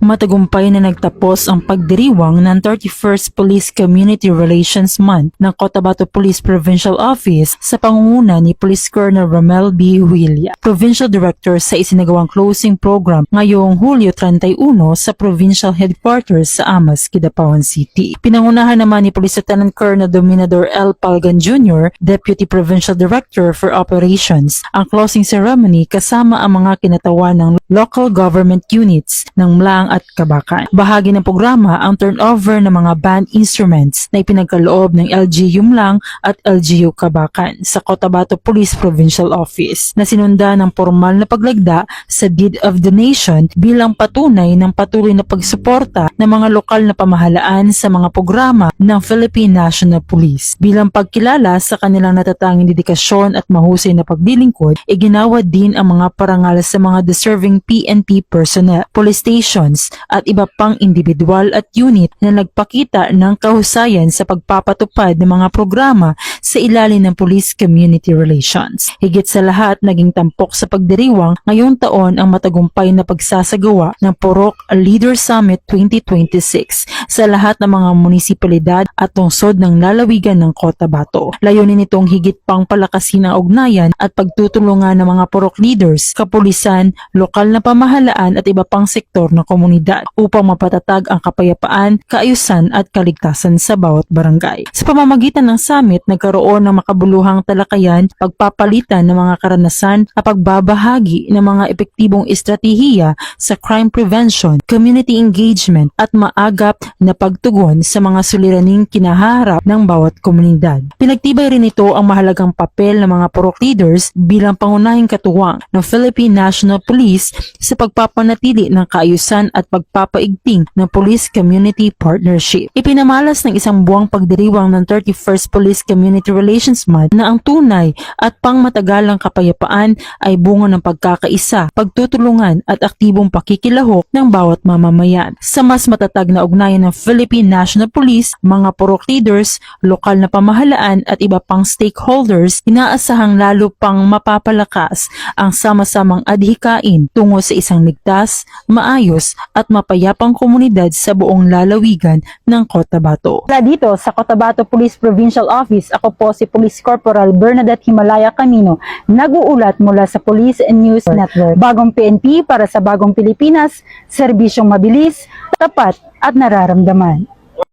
Matagumpay na nagtapos ang pagdiriwang ng 31st Police Community Relations Month ng Cotabato Police Provincial Office sa pangunguna ni Police Colonel Romel B. Huilla, Provincial Director sa isinagawang closing program ngayong Hulyo 31 sa Provincial Headquarters sa Amas, Kidapawan City. Pinangunahan naman ni Police Lieutenant Colonel Dominador L. Palgan Jr., Deputy Provincial Director for Operations, ang closing ceremony kasama ang mga kinatawan ng local government units ng Mlang at Kabakan. Bahagi ng programa ang turnover ng mga band instruments na ipinagkaloob ng LGU Mlang at LGU Kabakan sa Cotabato Police Provincial Office na sinunda ng formal na paglagda sa Deed of Donation bilang patunay ng patuloy na pagsuporta ng mga lokal na pamahalaan sa mga programa ng Philippine National Police. Bilang pagkilala sa kanilang natatanging dedikasyon at mahusay na paglilingkod, iginawa din ang mga parangal sa mga deserving PNP personnel, police stations at iba pang individual at unit na nagpakita ng kahusayan sa pagpapatupad ng mga programa sa ilalim ng Police Community Relations. Higit sa lahat, naging tampok sa pagdiriwang ngayong taon ang matagumpay na pagsasagawa ng Purok Leader Summit 2026 sa lahat ng mga munisipalidad at lungsod ng lalawigan ng Cotabato. Layunin nitong higit pang palakasin ang ugnayan at pagtutulungan ng mga purok leaders, kapulisan, lokal na pamahalaan at iba pang sektor ng komunidad upang mapatatag ang kapayapaan, kaayusan at kaligtasan sa bawat barangay. Sa pamamagitan ng summit, nagkaroon ng makabuluhang talakayan, pagpapalitan ng mga karanasan at pagbabahagi ng mga epektibong estratehiya sa crime prevention, community engagement at maagap na pagtugon sa mga suliraning kinaharap ng bawat komunidad. Pinagtibay rin ito ang mahalagang papel ng mga purok leaders bilang pangunahing katuwang ng Philippine National Police sa pagpapanatili ng kaayusan at pagpapaigting ng police-community partnership. Ipinamalas ng isang buwang pagdiriwang ng 31st Police Community Relations Month na ang tunay at pangmatagalang kapayapaan ay bunga ng pagkakaisa, pagtutulungan at aktibong pakikilahok ng bawat mamamayan. Sa mas matatag na ugnayan ng Philippine National Police, mga purok leaders, lokal na pamahalaan at iba pang stakeholders, inaasahang lalo pang mapapalakas ang sama-samang adhikain tungo sa isang ligtas, maayos at mapayapang komunidad sa buong lalawigan ng Cotabato. Mula dito sa Cotabato Police Provincial Office, ako po si Police Corporal Bernadette Himalaya Camino, nag-uulat mula sa Police News Network. Bagong PNP para sa bagong Pilipinas, serbisyong mabilis, tapat at nararamdaman.